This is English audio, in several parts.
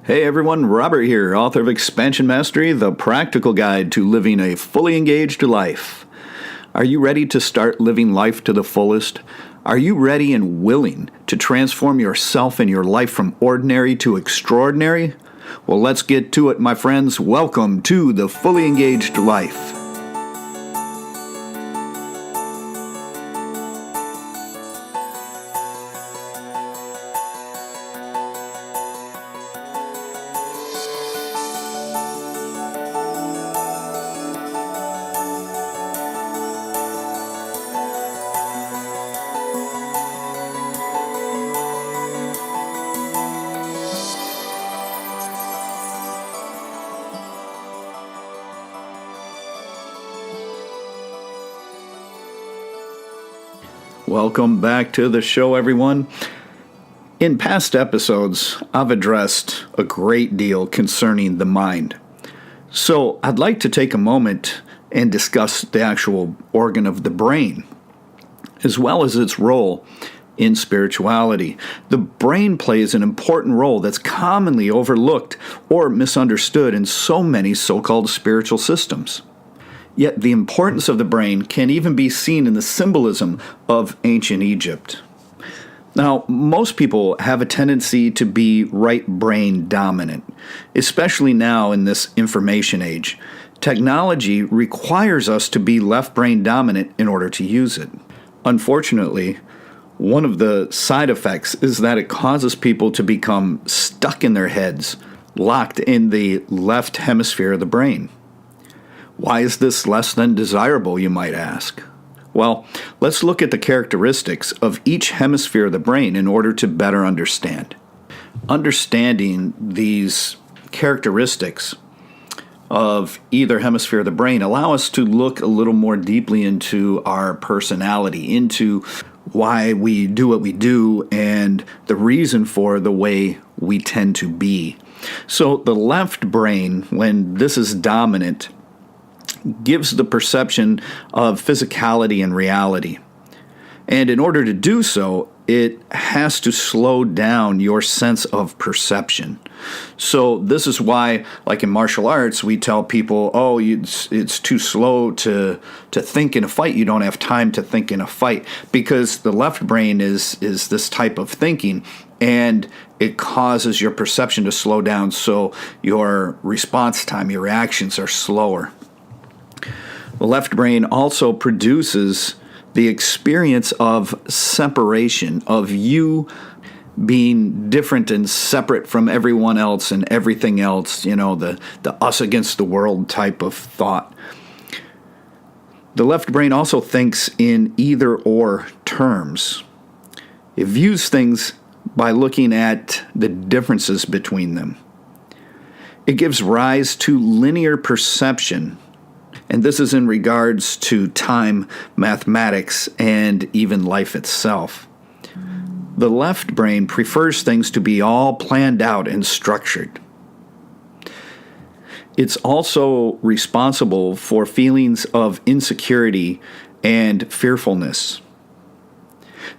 Hey everyone, Robert here, author of Expansion Mastery, the practical guide to living a fully engaged life. Are you ready to start living life to the fullest? Are you ready and willing to transform yourself and your life from ordinary to extraordinary? Well, let's get to it, my friends. Welcome to the Fully Engaged Life. Welcome back to the show, everyone. In past episodes, I've addressed a great deal concerning the mind. So I'd like to take a moment and discuss the actual organ of the brain, as well as its role in spirituality. The brain plays an important role that's commonly overlooked or misunderstood in so many so-called spiritual systems. Yet the importance of the brain can even be seen in the symbolism of ancient Egypt. Now, most people have a tendency to be right brain dominant, especially now in this information age. Technology requires us to be left brain dominant in order to use it. Unfortunately, one of the side effects is that it causes people to become stuck in their heads, locked in the left hemisphere of the brain. Why is this less than desirable, you might ask? Well, let's look at the characteristics of each hemisphere of the brain in order to better understand. Understanding these characteristics of either hemisphere of the brain allow us to look a little more deeply into our personality, into why we do what we do, and the reason for the way we tend to be. So the left brain, when this is dominant, gives the perception of physicality and reality. And in order to do so, it has to slow down your sense of perception. So this is why, like in martial arts, we tell people, oh, it's too slow to think in a fight. You don't have time to think in a fight. Because the left brain is this type of thinking, and it causes your perception to slow down, so your response time, your reactions are slower. The left brain also produces the experience of separation, of you being different and separate from everyone else and everything else, the us against the world type of thought. The left brain also thinks in either-or terms. It views things by looking at the differences between them. It gives rise to linear perception, and this is in regards to time, mathematics, and even life itself. The left brain prefers things to be all planned out and structured. It's also responsible for feelings of insecurity and fearfulness.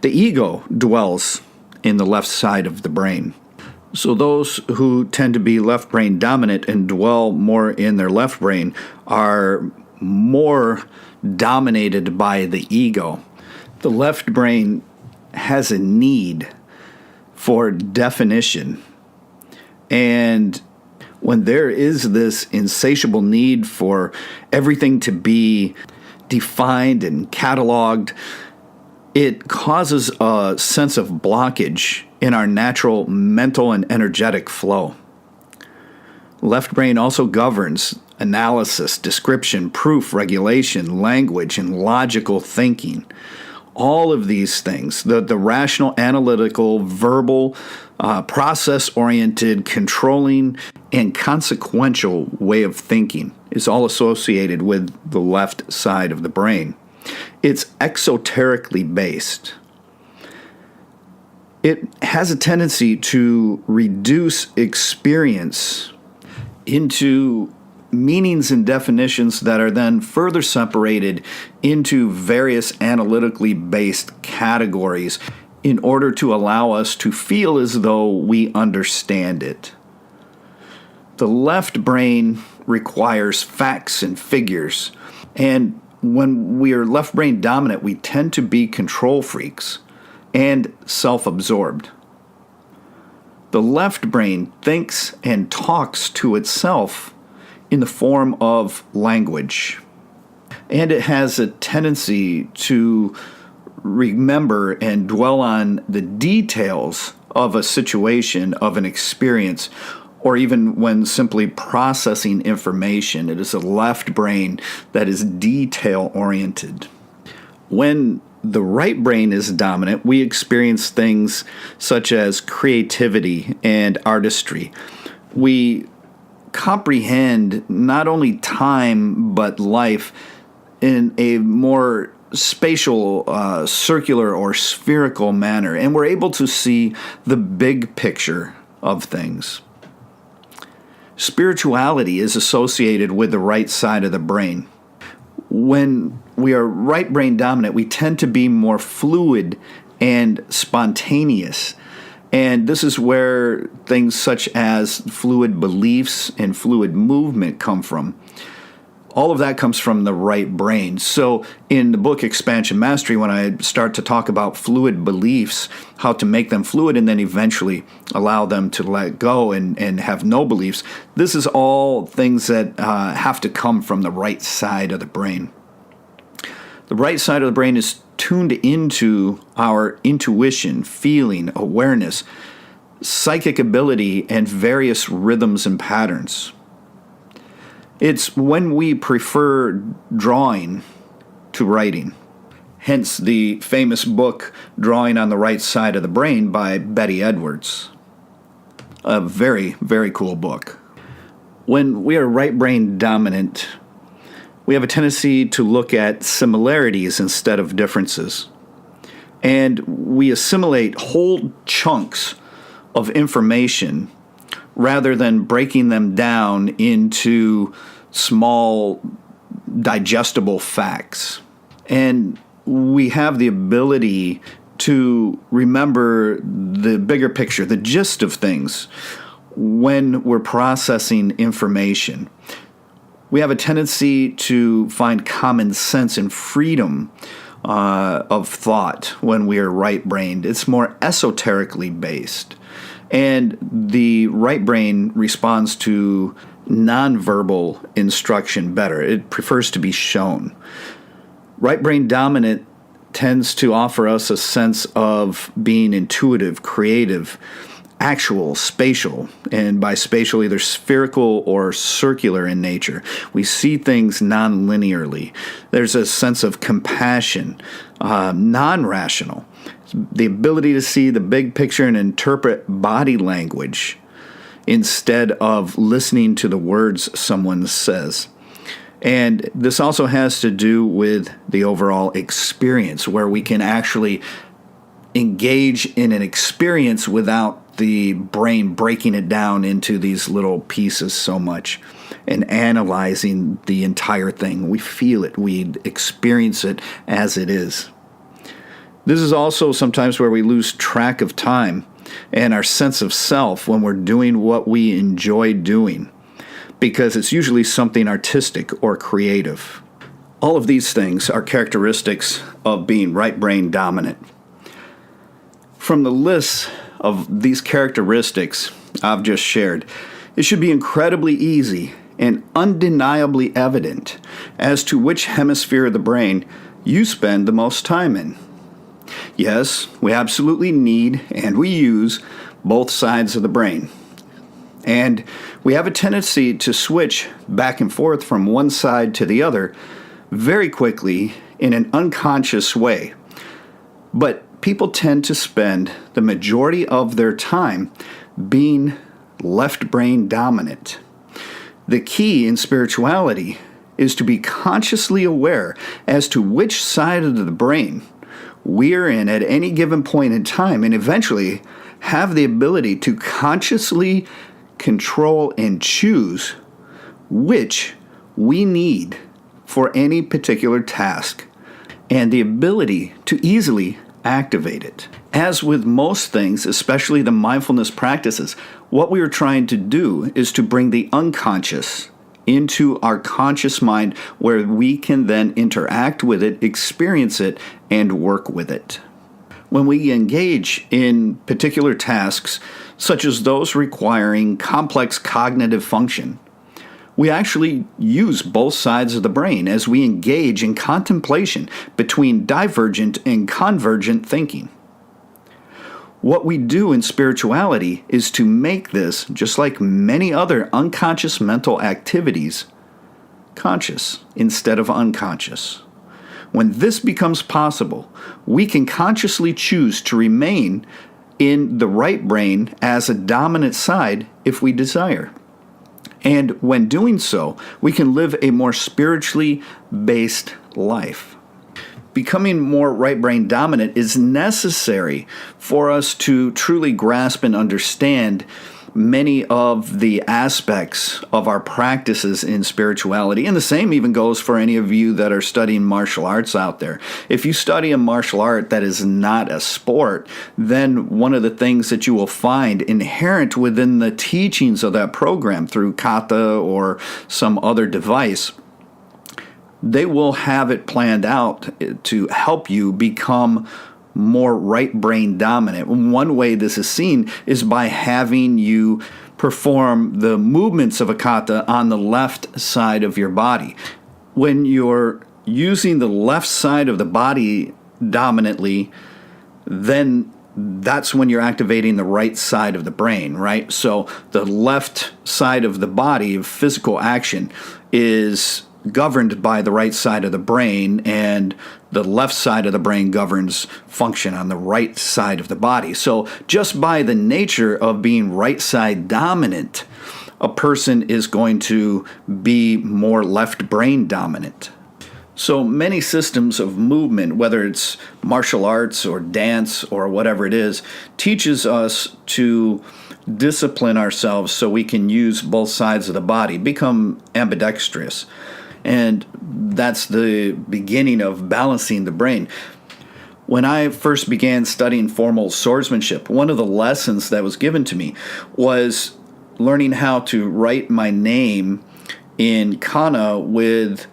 The ego dwells in the left side of the brain. So those who tend to be left brain dominant and dwell more in their left brain are more dominated by the ego. The left brain has a need for definition. And when there is this insatiable need for everything to be defined and cataloged, it causes a sense of blockage in our natural mental and energetic flow. Left brain also governs analysis, description, proof, regulation, language, and logical thinking. All of these things, the rational, analytical, verbal, process-oriented, controlling, and consequential way of thinking is all associated with the left side of the brain. It's exoterically based. It has a tendency to reduce experience into meanings and definitions that are then further separated into various analytically based categories in order to allow us to feel as though we understand it. The left brain requires facts and figures. And when we are left brain dominant, we tend to be control freaks and self-absorbed. The left brain thinks and talks to itself in the form of language. And it has a tendency to remember and dwell on the details of a situation, of an experience, or even when simply processing information. It is a left brain that is detail-oriented. When the right brain is dominant, we experience things such as creativity and artistry. We comprehend not only time but life in a more spatial, circular, or spherical manner, and we're able to see the big picture of things. Spirituality is associated with the right side of the brain. When we are right brain dominant, we tend to be more fluid and spontaneous. And this is where things such as fluid beliefs and fluid movement come from. All of that comes from the right brain. So in the book Expansion Mastery, when I start to talk about fluid beliefs, how to make them fluid and then eventually allow them to let go and have no beliefs, this is all things that have to come from the right side of the brain. The right side of the brain is tuned into our intuition, feeling, awareness, psychic ability, and various rhythms and patterns. It's when we prefer drawing to writing. Hence the famous book, Drawing on the Right Side of the Brain by Betty Edwards. A very, very cool book. When we are right brain dominant, we have a tendency to look at similarities instead of differences. And we assimilate whole chunks of information rather than breaking them down into small, digestible facts. And we have the ability to remember the bigger picture, the gist of things, when we're processing information. We have a tendency to find common sense and freedom of thought when we are right-brained. It's more esoterically based. And the right brain responds to nonverbal instruction better. It prefers to be shown. Right brain dominant tends to offer us a sense of being intuitive, creative, actual, spatial, and by spatial, either spherical or circular in nature. We see things non-linearly. There's a sense of compassion, non-rational. The ability to see the big picture and interpret body language instead of listening to the words someone says. And this also has to do with the overall experience, where we can actually engage in an experience without the brain breaking it down into these little pieces so much and analyzing the entire thing. We feel it, we experience it as it is. This is also sometimes where we lose track of time and our sense of self when we're doing what we enjoy doing, because it's usually something artistic or creative. All of these things are characteristics of being right brain dominant. From the list of these characteristics I've just shared, it should be incredibly easy and undeniably evident as to which hemisphere of the brain you spend the most time in. Yes, we absolutely need and we use both sides of the brain. And we have a tendency to switch back and forth from one side to the other very quickly in an unconscious way. But people tend to spend the majority of their time being left brain dominant. The key in spirituality is to be consciously aware as to which side of the brain we're in at any given point in time, and eventually have the ability to consciously control and choose which we need for any particular task, and the ability to easily activate it. As with most things, especially the mindfulness practices, What we are trying to do is to bring the unconscious into our conscious mind where we can then interact with it, experience it, and work with it. When we engage in particular tasks, such as those requiring complex cognitive function, we actually use both sides of the brain as we engage in contemplation between divergent and convergent thinking. What we do in spirituality is to make this, just like many other unconscious mental activities, conscious instead of unconscious. When this becomes possible, we can consciously choose to remain in the right brain as a dominant side if we desire. And when doing so, we can live a more spiritually based life. Becoming more right brain dominant is necessary for us to truly grasp and understand many of the aspects of our practices in spirituality. And the same even goes for any of you that are studying martial arts out there. If you study a martial art that is not a sport, then one of the things that you will find inherent within the teachings of that program through kata or some other device, they will have it planned out to help you become more right brain dominant. One way this is seen is by having you perform the movements of a kata on the left side of your body. When you're using the left side of the body dominantly, then that's when you're activating the right side of the brain, right? So the left side of the body of physical action is governed by the right side of the brain, and the left side of the brain governs function on the right side of the body. So just by the nature of being right side dominant, a person is going to be more left brain dominant. So many systems of movement, whether it's martial arts or dance or whatever it is, teaches us to discipline ourselves so we can use both sides of the body, become ambidextrous. And that's the beginning of balancing the brain. When I first began studying formal swordsmanship, one of the lessons that was given to me was learning how to write my name in kana with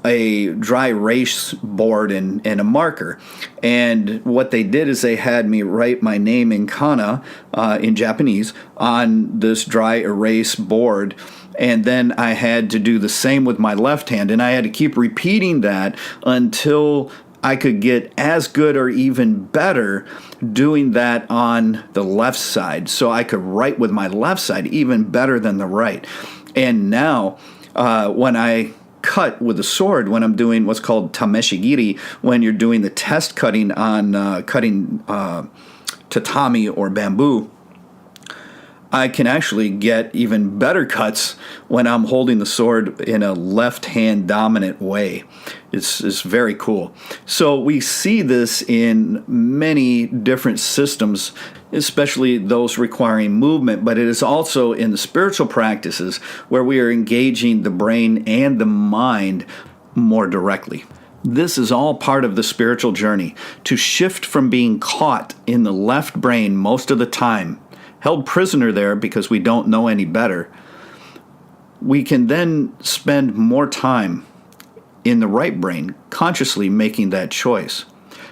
a dry erase board and a marker. And what they did is they had me write my name in kana, in Japanese, on this dry erase board. And then I had to do the same with my left hand. And I had to keep repeating that until I could get as good or even better doing that on the left side. So I could write with my left side even better than the right. And now, when I cut with a sword, when I'm doing what's called tameshigiri, when you're doing the test cutting on cutting tatami or bamboo, I can actually get even better cuts when I'm holding the sword in a left-hand dominant way. It's very cool. So we see this in many different systems, especially those requiring movement, but it is also in the spiritual practices where we are engaging the brain and the mind more directly. This is all part of the spiritual journey, to shift from being caught in the left brain most of the time, held prisoner there because we don't know any better. We can then spend more time in the right brain, consciously making that choice.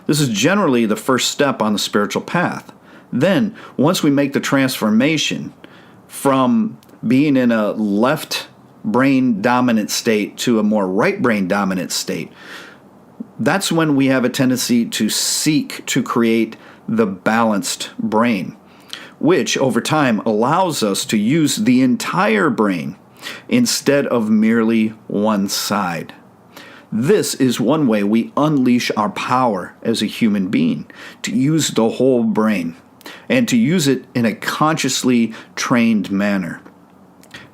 This is generally the first step on the spiritual path. Then, once we make the transformation from being in a left brain dominant state to a more right brain dominant state, that's when we have a tendency to seek to create the balanced brain, which over time allows us to use the entire brain instead of merely one side. This is one way we unleash our power as a human being, to use the whole brain, and to use it in a consciously trained manner.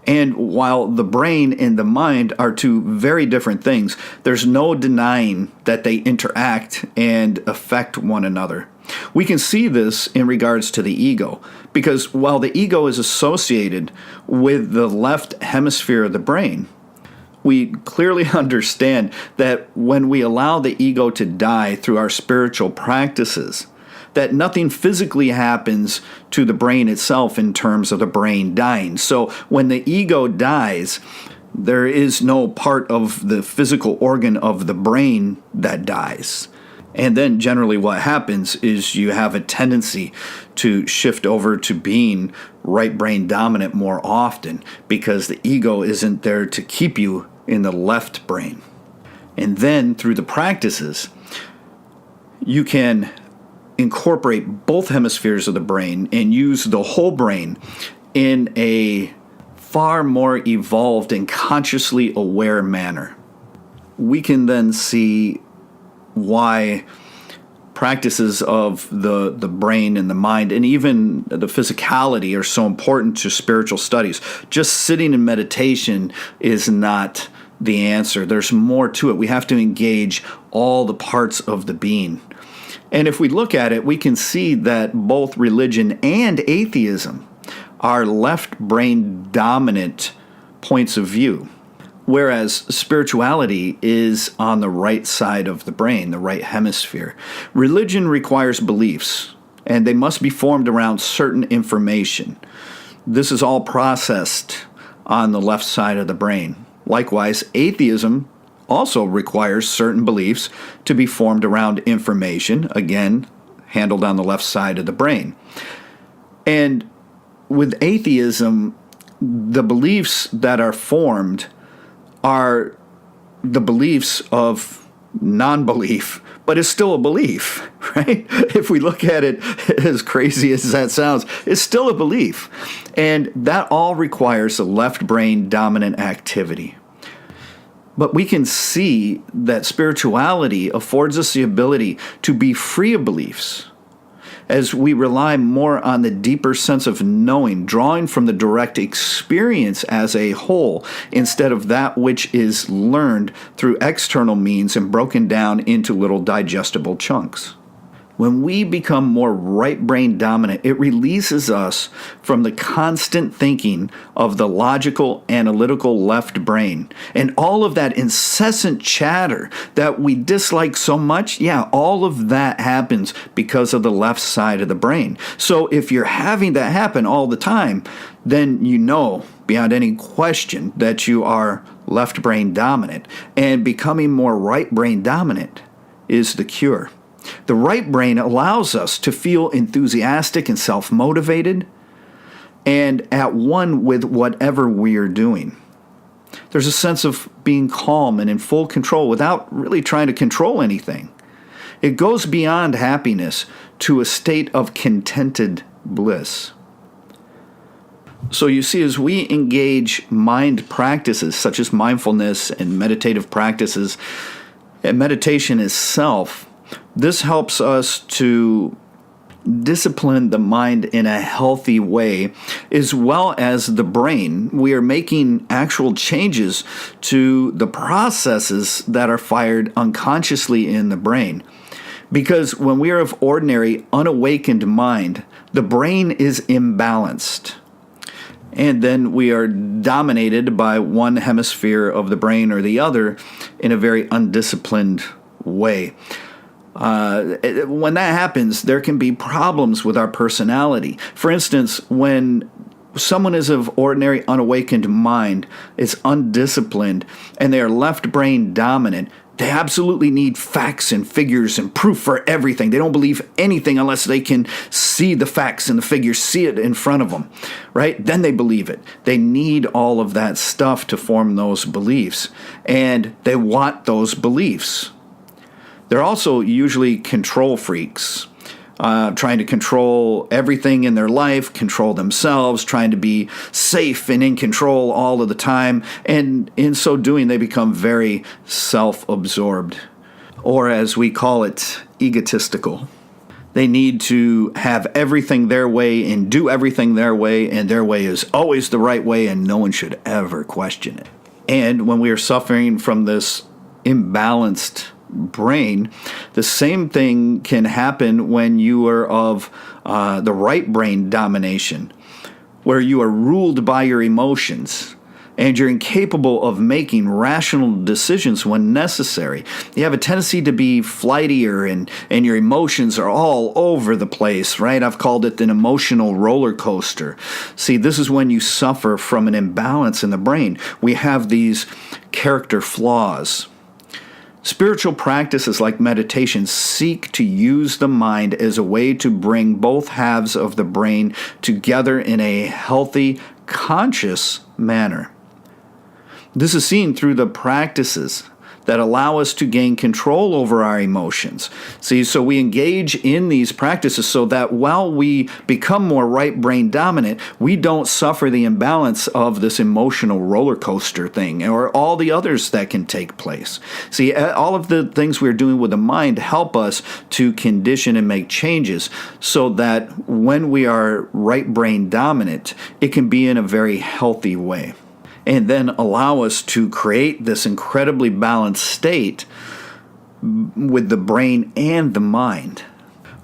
And while the brain and the mind are two very different things, there's no denying that they interact and affect one another. We can see this in regards to the ego, because while the ego is associated with the left hemisphere of the brain, we clearly understand that when we allow the ego to die through our spiritual practices, that nothing physically happens to the brain itself in terms of the brain dying. So when the ego dies, there is no part of the physical organ of the brain that dies. And then generally what happens is you have a tendency to shift over to being right brain dominant more often because the ego isn't there to keep you in the left brain. And then through the practices, you can incorporate both hemispheres of the brain and use the whole brain in a far more evolved and consciously aware manner. We can then see why practices of the brain and the mind and even the physicality are so important to spiritual studies. Just sitting in meditation is not the answer. There's more to it. We have to engage all the parts of the being. And if we look at it, we can see that both religion and atheism are left brain dominant points of view, whereas spirituality is on the right side of the brain, the right hemisphere. Religion requires beliefs, and they must be formed around certain information. This is all processed on the left side of the brain. Likewise, atheism also requires certain beliefs to be formed around information, again, handled on the left side of the brain. And with atheism, the beliefs that are formed are the beliefs of non-belief, but it's still a belief, right? If we look at it, as crazy as that sounds, it's still a belief. And that all requires a left brain dominant activity. But we can see that spirituality affords us the ability to be free of beliefs as we rely more on the deeper sense of knowing, drawing from the direct experience as a whole, instead of that which is learned through external means and broken down into little digestible chunks. When we become more right brain dominant, it releases us from the constant thinking of the logical, analytical left brain. And all of that incessant chatter that we dislike so much, all of that happens because of the left side of the brain. So if you're having that happen all the time, then you know beyond any question that you are left brain dominant. And becoming more right brain dominant is the cure. The right brain allows us to feel enthusiastic and self-motivated and at one with whatever we are doing. There's a sense of being calm and in full control without really trying to control anything. It goes beyond happiness to a state of contented bliss. So you see, as we engage mind practices such as mindfulness and meditative practices, and meditation itself, this helps us to discipline the mind in a healthy way, as well as the brain. We are making actual changes to the processes that are fired unconsciously in the brain. Because when we are of ordinary, unawakened mind, the brain is imbalanced. And then we are dominated by one hemisphere of the brain or the other in a very undisciplined way. When that happens, there can be problems with our personality. For instance, when someone is of ordinary unawakened mind, is undisciplined, and they are left brain dominant, they absolutely need facts and figures and proof for everything. They don't believe anything unless they can see the facts and the figures, see it in front of them, right? Then they believe it. They need all of that stuff to form those beliefs, and they want those beliefs. They're also usually control freaks, trying to control everything in their life, control themselves, trying to be safe and in control all of the time. And in so doing, they become very self-absorbed, or as we call it, egotistical. They need to have everything their way and do everything their way, and their way is always the right way, and no one should ever question it. And when we are suffering from this imbalanced brain, the same thing can happen when you are of the right brain domination, where you are ruled by your emotions and you're incapable of making rational decisions when necessary. You have a tendency to be flightier, and your emotions are all over the place, right? I've called it an emotional roller coaster. See, this is when you suffer from an imbalance in the brain. We have these character flaws. Spiritual practices like meditation seek to use the mind as a way to bring both halves of the brain together in a healthy, conscious manner. This is seen through the practices that allow us to gain control over our emotions. See, so we engage in these practices so that while we become more right brain dominant, we don't suffer the imbalance of this emotional roller coaster thing or all the others that can take place. See, all of the things we're doing with the mind help us to condition and make changes so that when we are right brain dominant, it can be in a very healthy way, and then allow us to create this incredibly balanced state with the brain and the mind.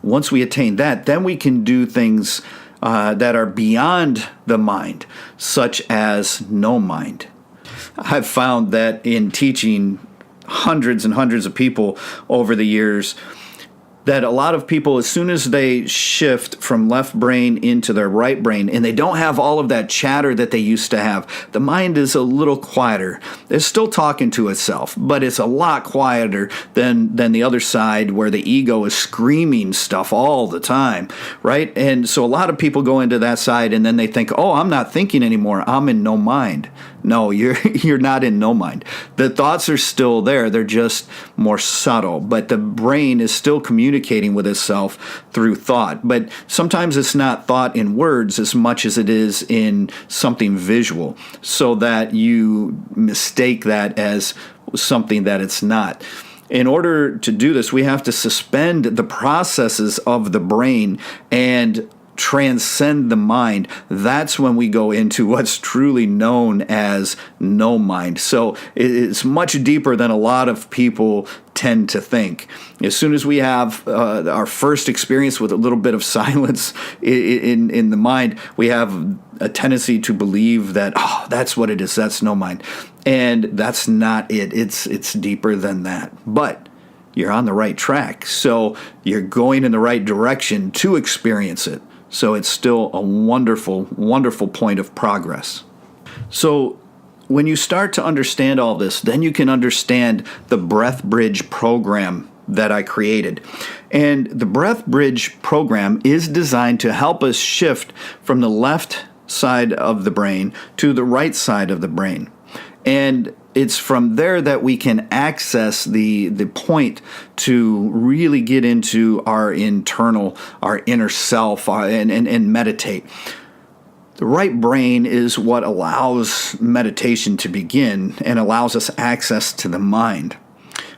Once we attain that, then we can do things that are beyond the mind, such as no mind. I've found that in teaching hundreds and hundreds of people over the years, that a lot of people, as soon as they shift from left brain into their right brain, and they don't have all of that chatter that they used to have, the mind is a little quieter. It's still talking to itself, but it's a lot quieter than the other side where the ego is screaming stuff all the time, right? And so a lot of people go into that side, and then they think, oh, I'm not thinking anymore. I'm in no mind. No, you're not in no mind. The thoughts are still there. They're just more subtle, but the brain is still communicating with itself through thought. But sometimes it's not thought in words as much as it is in something visual, so that you mistake that as something that it's not. In order to do this, we have to suspend the processes of the brain and transcend the mind. That's when we go into what's truly known as no mind. So it's much deeper than a lot of people tend to think. As soon as we have our first experience with a little bit of silence in the mind, we have a tendency to believe that, oh, that's what it is, that's no mind. And that's not it. It's deeper than that. But you're on the right track. So you're going in the right direction to experience it. So it's still a wonderful, wonderful point of progress. So when you start to understand all this, then you can understand the Breath Bridge program that I created. And the Breath Bridge program is designed to help us shift from the left side of the brain to the right side of the brain. And it's from there that we can access the point to really get into our inner self, and meditate. The right brain is what allows meditation to begin and allows us access to the mind,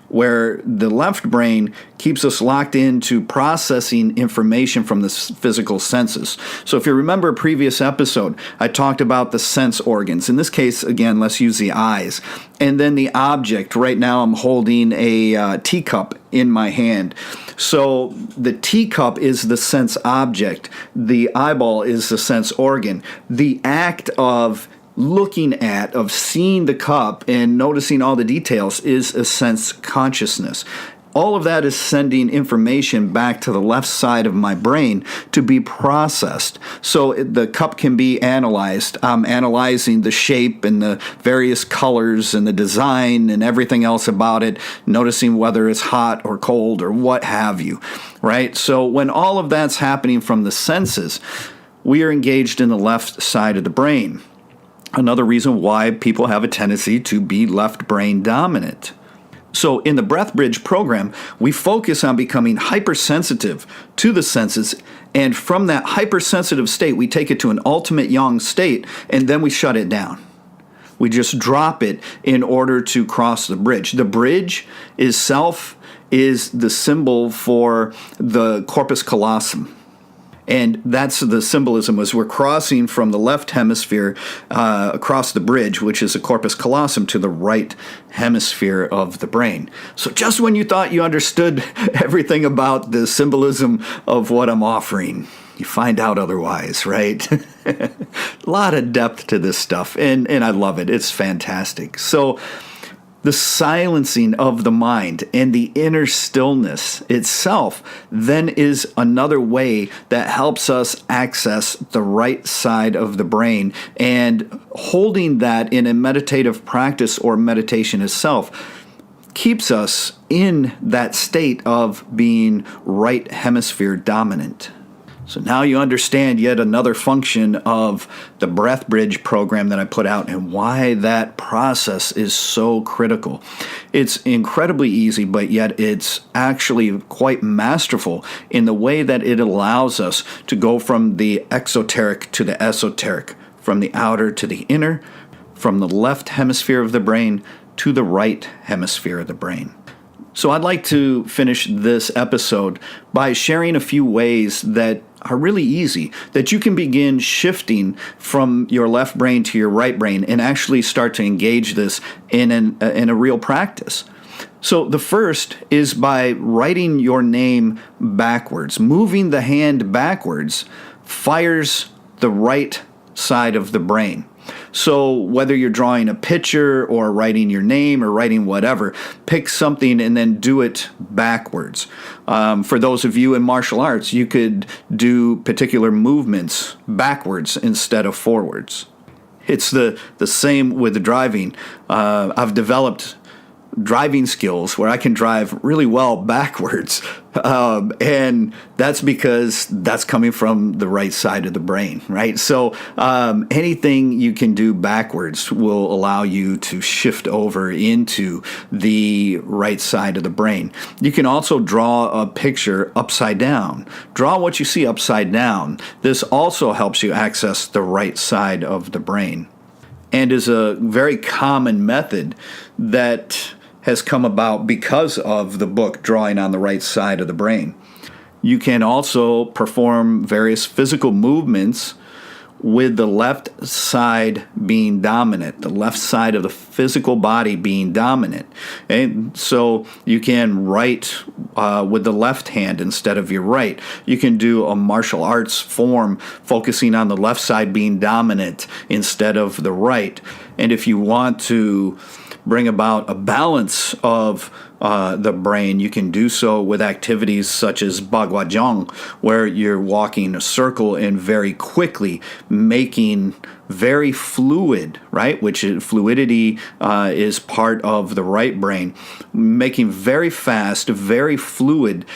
where the left brain keeps us locked into processing information from the physical senses. So if you remember a previous episode, I talked about the sense organs. In this case, again, let's use the eyes. And then the object. Right now I'm holding a teacup in my hand. So the teacup is the sense object. The eyeball is the sense organ. The act of looking at, of seeing the cup and noticing all the details is a sense consciousness. All of that is sending information back to the left side of my brain to be processed. So the cup can be analyzed. I'm analyzing the shape and the various colors and the design and everything else about it, noticing whether it's hot or cold or what have you, right? So when all of that's happening from the senses, we are engaged in the left side of the brain. Another reason why people have a tendency to be left brain dominant. So in the Breath Bridge program, we focus on becoming hypersensitive to the senses, and from that hypersensitive state, we take it to an ultimate yang state, and then we shut it down. We just drop it in order to cross the bridge. The bridge itself is the symbol for the corpus callosum. And that's the symbolism, as we're crossing from the left hemisphere across the bridge, which is the corpus callosum, to the right hemisphere of the brain. So just when you thought you understood everything about the symbolism of what I'm offering, you find out otherwise, right? A lot of depth to this stuff, and I love it. It's fantastic. So the silencing of the mind and the inner stillness itself then is another way that helps us access the right side of the brain, and holding that in a meditative practice or meditation itself keeps us in that state of being right hemisphere dominant. So now you understand yet another function of the Breath Bridge program that I put out and why that process is so critical. It's incredibly easy, but yet it's actually quite masterful in the way that it allows us to go from the exoteric to the esoteric, from the outer to the inner, from the left hemisphere of the brain to the right hemisphere of the brain. So I'd like to finish this episode by sharing a few ways that are really easy, that you can begin shifting from your left brain to your right brain and actually start to engage this in a real practice. So the first is by writing your name backwards. Moving the hand backwards fires the right side of the brain. So whether you're drawing a picture or writing your name or writing whatever, pick something and then do it backwards. For those of you in martial arts, you could do particular movements backwards instead of forwards. It's the same with driving. I've developed driving skills where I can drive really well backwards. And that's because that's coming from the right side of the brain, right? So anything you can do backwards will allow you to shift over into the right side of the brain. You can also draw a picture upside down. Draw what you see upside down. This also helps you access the right side of the brain, and is a very common method that has come about because of the book Drawing on the Right Side of the Brain. You can also perform various physical movements with the left side being dominant, the left side of the physical body being dominant. And so you can write with the left hand instead of your right. You can do a martial arts form focusing on the left side being dominant instead of the right. And if you want to bring about a balance of the brain, you can do so with activities such as Bagwajong, where you're walking a circle and very quickly making very fluid, right? Which is, fluidity is part of the right brain, making very fast, very fluid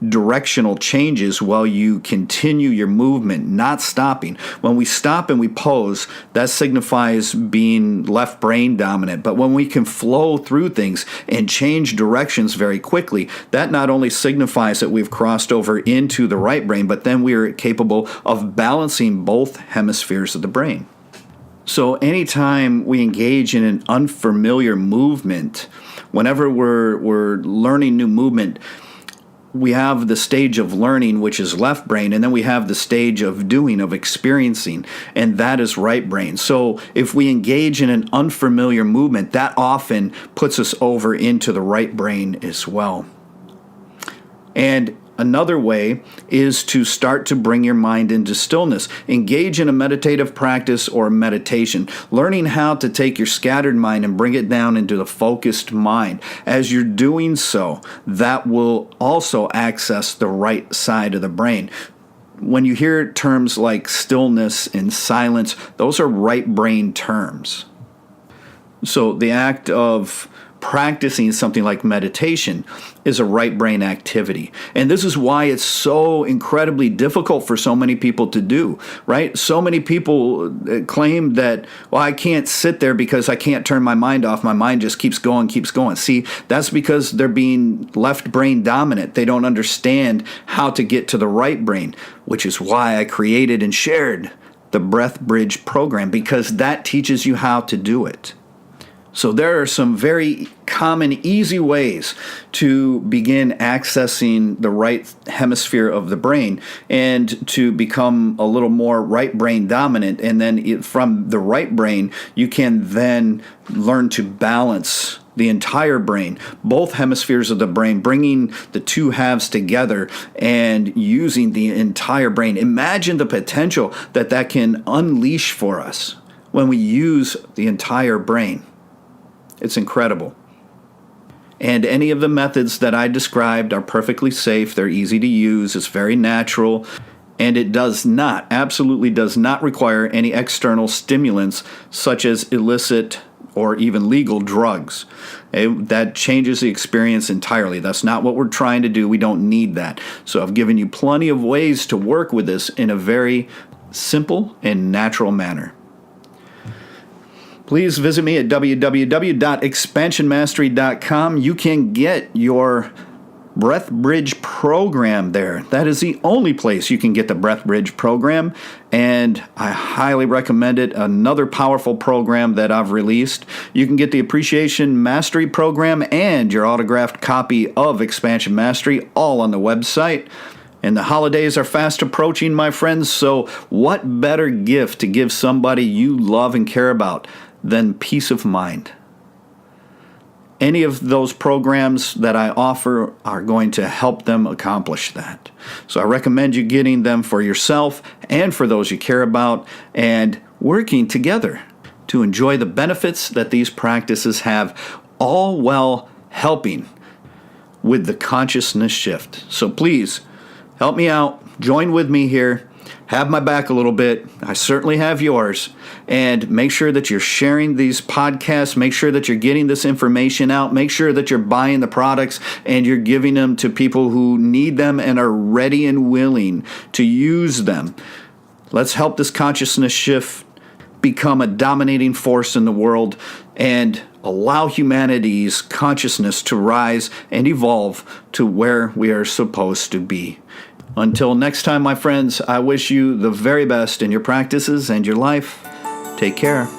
directional changes while you continue your movement, not stopping. When we stop and we pose, that signifies being left brain dominant. But when we can flow through things and change directions very quickly, that not only signifies that we've crossed over into the right brain, but then we are capable of balancing both hemispheres of the brain. So anytime we engage in an unfamiliar movement, whenever we're learning new movement, we have the stage of learning, which is left brain, and then we have the stage of doing, of experiencing, and that is right brain. So if we engage in an unfamiliar movement, that often puts us over into the right brain as well. And another way is to start to bring your mind into stillness. Engage in a meditative practice or meditation, learning how to take your scattered mind and bring it down into the focused mind. As you're doing so, that will also access the right side of the brain. When you hear terms like stillness and silence, those are right brain terms. So the act of practicing something like meditation is a right brain activity. And this is why it's so incredibly difficult for so many people to do, right? So many people claim that, well, I can't sit there because I can't turn my mind off. My mind just keeps going, keeps going. See, that's because they're being left brain dominant. They don't understand how to get to the right brain, which is why I created and shared the Breath Bridge program, because that teaches you how to do it. So there are some very common, easy ways to begin accessing the right hemisphere of the brain and to become a little more right brain dominant. And then from the right brain, you can then learn to balance the entire brain, both hemispheres of the brain, bringing the two halves together and using the entire brain. Imagine the potential that can unleash for us when we use the entire brain. It's incredible. And any of the methods that I described are perfectly safe. They're easy to use. It's very natural. And it absolutely does not require any external stimulants such as illicit or even legal drugs. That changes the experience entirely. That's not what we're trying to do. We don't need that. So I've given you plenty of ways to work with this in a very simple and natural manner. Please visit me at www.expansionmastery.com. You can get your Breath Bridge program there. That is the only place you can get the Breath Bridge program, and I highly recommend it. Another powerful program that I've released. You can get the Appreciation Mastery program and your autographed copy of Expansion Mastery all on the website. And the holidays are fast approaching, my friends, so what better gift to give somebody you love and care about than peace of mind? Any of those programs that I offer are going to help them accomplish that. So I recommend you getting them for yourself and for those you care about and working together to enjoy the benefits that these practices have, all while helping with the consciousness shift. So please help me out. Join with me here. Have my back a little bit. I certainly have yours. And make sure that you're sharing these podcasts. Make sure that you're getting this information out. Make sure that you're buying the products and you're giving them to people who need them and are ready and willing to use them. Let's help this consciousness shift become a dominating force in the world and allow humanity's consciousness to rise and evolve to where we are supposed to be. Until next time, my friends, I wish you the very best in your practices and your life. Take care.